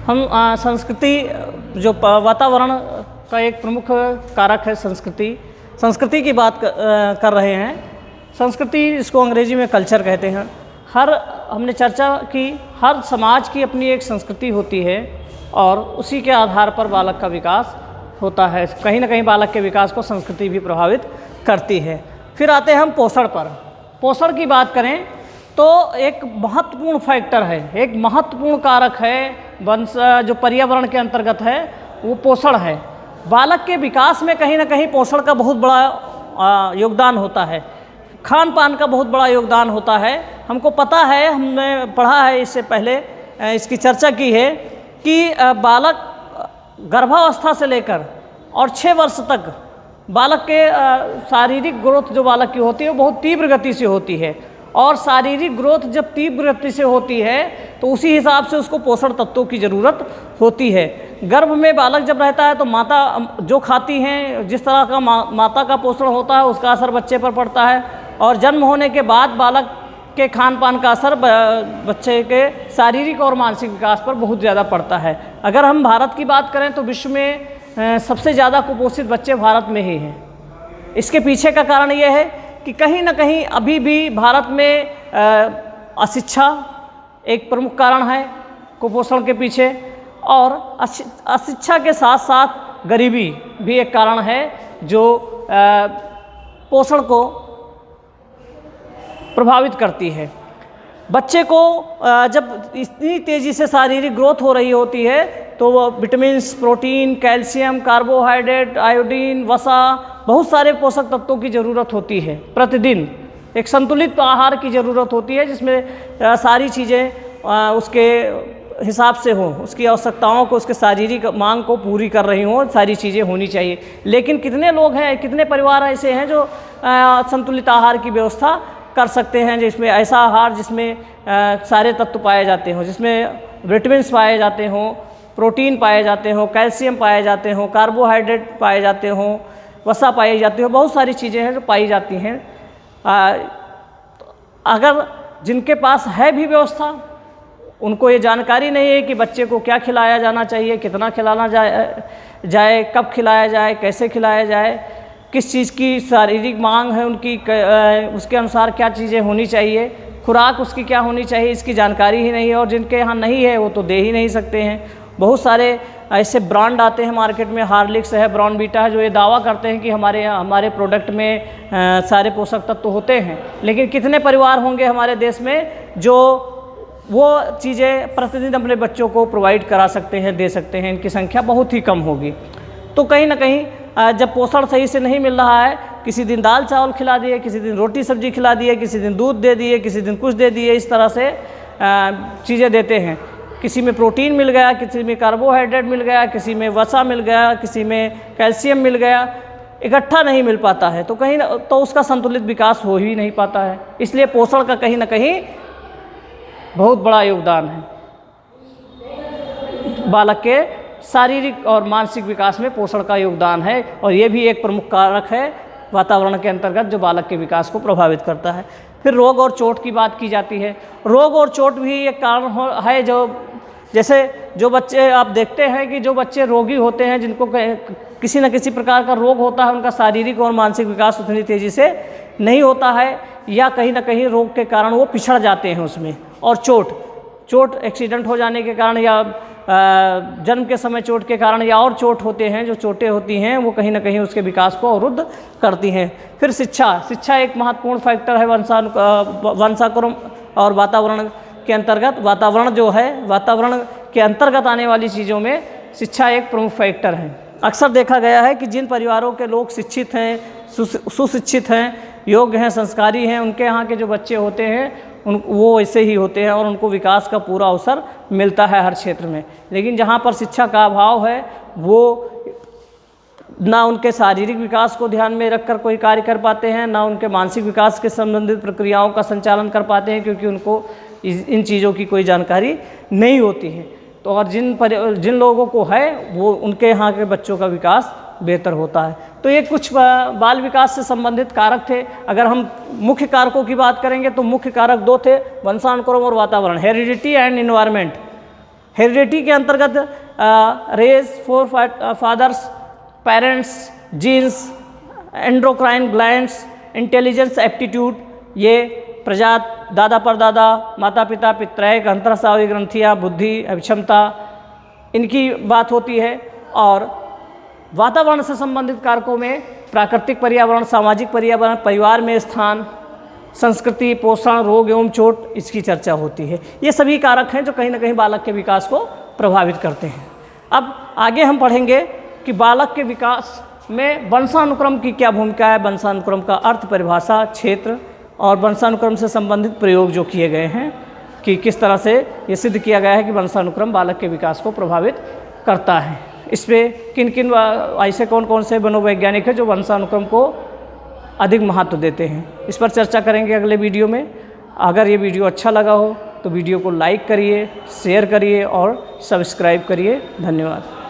हम संस्कृति जो वातावरण का एक प्रमुख कारक है संस्कृति की बात कर रहे हैं। संस्कृति, इसको अंग्रेजी में कल्चर कहते हैं। हमने चर्चा की, हर समाज की अपनी एक संस्कृति होती है और उसी के आधार पर बालक का विकास होता है। कहीं ना कहीं बालक के विकास को संस्कृति भी प्रभावित करती है। फिर आते हैं हम पोषण पर। पोषण की बात करें तो एक महत्वपूर्ण फैक्टर है, एक महत्वपूर्ण कारक है जो पर्यावरण के अंतर्गत है, वो पोषण है। बालक के विकास में कहीं ना कहीं पोषण का बहुत बड़ा योगदान होता है, खान पान का बहुत बड़ा योगदान होता है। हमको पता है, हमने पढ़ा है, इससे पहले इसकी चर्चा की है कि बालक गर्भावस्था से लेकर और 6 वर्ष तक बालक के शारीरिक ग्रोथ जो बालक की होती है वो बहुत तीव्र गति से होती है। और शारीरिक ग्रोथ जब तीव्र गति से होती है तो उसी हिसाब से उसको पोषण तत्वों की ज़रूरत होती है। गर्भ में बालक जब रहता है तो माता जो खाती हैं, जिस तरह का माता का पोषण होता है उसका असर बच्चे पर पड़ता है। और जन्म होने के बाद बालक के खान पान का असर बच्चे के शारीरिक और मानसिक विकास पर बहुत ज़्यादा पड़ता है। अगर हम भारत की बात करें तो विश्व में सबसे ज़्यादा कुपोषित बच्चे भारत में ही हैं। इसके पीछे का कारण ये है कि कहीं ना कहीं अभी भी भारत में अशिक्षा एक प्रमुख कारण है कुपोषण के पीछे, और अशिक्षा के साथ साथ गरीबी भी एक कारण है जो पोषण को प्रभावित करती है। बच्चे को जब इतनी तेज़ी से शारीरिक ग्रोथ हो रही होती है तो वो vitamins, protein, calcium, carbohydrate, iodine, वसा, बहुत सारे पोषक तत्वों की ज़रूरत होती है। प्रतिदिन एक संतुलित आहार की ज़रूरत होती है जिसमें सारी चीज़ें उसके हिसाब से हों, उसकी आवश्यकताओं को, उसके शारीरिक मांग को पूरी कर रही हों, सारी चीज़ें होनी चाहिए। लेकिन कितने लोग हैं, कितने परिवार ऐसे हैं जो संतुलित आहार की व्यवस्था कर सकते हैं, जिसमें ऐसा आहार जिसमें सारे तत्व पाए जाते हों, जिसमें विटामिन्स पाए जाते हों, प्रोटीन पाए जाते हों, कैल्शियम पाए जाते हों, कार्बोहाइड्रेट पाए जाते हों, वसा पाई जाती हो, बहुत सारी चीज़ें हैं जो पाई जाती हैं। अगर जिनके पास है भी व्यवस्था, उनको ये जानकारी नहीं है कि बच्चे को क्या खिलाया जाना चाहिए, कितना खिलाना जाए, कब खिलाया जाए, कैसे खिलाया जाए, किस चीज़ की शारीरिक मांग है उनकी, उसके अनुसार क्या चीज़ें होनी चाहिए, खुराक उसकी क्या होनी चाहिए, इसकी जानकारी ही नहीं है। और जिनके यहाँ नहीं है वो तो दे ही नहीं सकते हैं। बहुत सारे ऐसे ब्रांड आते हैं मार्केट में, हार्लिक्स है, ब्रॉनवीटा है, जो ये दावा करते हैं कि हमारे प्रोडक्ट में सारे पोषक तत्व होते हैं। लेकिन कितने परिवार होंगे हमारे देश में जो वो चीज़ें प्रतिदिन अपने बच्चों को प्रोवाइड करा सकते हैं, दे सकते हैं? इनकी संख्या बहुत ही कम होगी। तो कहीं ना कहीं जब पोषण सही से नहीं मिल रहा है, किसी दिन दाल चावल खिला दिए, किसी दिन रोटी सब्जी खिला दिए, किसी दिन दूध दे दिए, किसी दिन कुछ दे दिए, इस तरह से चीज़ें देते हैं। किसी में प्रोटीन मिल गया, किसी में कार्बोहाइड्रेट मिल गया, किसी में वसा मिल गया, किसी में कैल्शियम मिल गया, इकट्ठा नहीं मिल पाता है तो कहीं तो उसका संतुलित विकास हो ही नहीं पाता है। इसलिए पोषण का कहीं ना कहीं बहुत बड़ा योगदान है। बालक के शारीरिक और मानसिक विकास में पोषण का योगदान है, और ये भी एक प्रमुख कारक है वातावरण के अंतर्गत जो बालक के विकास को प्रभावित करता है। फिर रोग और चोट की बात की जाती है। रोग और चोट भी एक कारण है जैसे जो बच्चे आप देखते हैं कि जो बच्चे रोगी होते हैं, जिनको किसी न किसी प्रकार का रोग होता है, उनका शारीरिक और मानसिक विकास उतनी तेज़ी से नहीं होता है, या कहीं ना कहीं रोग के कारण वो पिछड़ जाते हैं उसमें। और चोट एक्सीडेंट हो जाने के कारण या जन्म के समय चोट के कारण या और चोट होते हैं, जो चोटें होती हैं वो कहीं ना कहीं उसके विकास को अवरुद्ध करती हैं। फिर शिक्षा एक महत्वपूर्ण फैक्टर है वंशानुक्रम और वातावरण के अंतर्गत। वातावरण के अंतर्गत आने वाली चीज़ों में शिक्षा एक प्रमुख फैक्टर है। अक्सर देखा गया है कि जिन परिवारों के लोग शिक्षित हैं, सुशिक्षित हैं, योग्य हैं, संस्कारी हैं, उनके यहाँ के जो बच्चे होते हैं वो ऐसे ही होते हैं और उनको विकास का पूरा अवसर मिलता है हर क्षेत्र में। लेकिन जहाँ पर शिक्षा का अभाव है वो ना उनके शारीरिक विकास को ध्यान में रखकर कोई कार्य कर पाते हैं, ना उनके मानसिक विकास के संबंधित प्रक्रियाओं का संचालन कर पाते हैं, क्योंकि उनको इन चीज़ों की कोई जानकारी नहीं होती है। तो और जिन लोगों को है वो उनके यहाँ के बच्चों का विकास बेहतर होता है। तो ये कुछ बाल विकास से संबंधित कारक थे। अगर हम मुख्य कारकों की बात करेंगे तो मुख्य कारक 2 थे, वंशानुक्रम और वातावरण, हेरिडिटी एंड इन्वायरमेंट। हेरिडिटी के अंतर्गत race, forefathers, parents, genes, endocrine glands, intelligence, aptitude, ये प्रजात, दादा परदादा, माता पिता, पितृयक, अंतरस्रावी ग्रंथियाँ, बुद्धि, अभिक्षमता, इनकी बात होती है। और वातावरण से संबंधित कारकों में प्राकृतिक पर्यावरण, सामाजिक पर्यावरण, परिवार में स्थान, संस्कृति, पोषण, रोग एवं चोट, इसकी चर्चा होती है। ये सभी कारक हैं जो कहीं ना कहीं बालक के विकास को प्रभावित करते हैं। अब आगे हम पढ़ेंगे कि बालक के विकास में वंशानुक्रम की क्या भूमिका है, वंशानुक्रम का अर्थ, परिभाषा, क्षेत्र और वंशानुक्रम से संबंधित प्रयोग जो किए गए हैं कि किस तरह से ये सिद्ध किया गया है कि वंशानुक्रम बालक के विकास को प्रभावित करता है। इस पे किन किन ऐसे कौन कौन से मनोवैज्ञानिक हैं जो वंशानुक्रम को अधिक महत्व देते हैं, इस पर चर्चा करेंगे अगले वीडियो में। अगर ये वीडियो अच्छा लगा हो तो वीडियो को लाइक करिए, शेयर करिए और सब्सक्राइब करिए। धन्यवाद।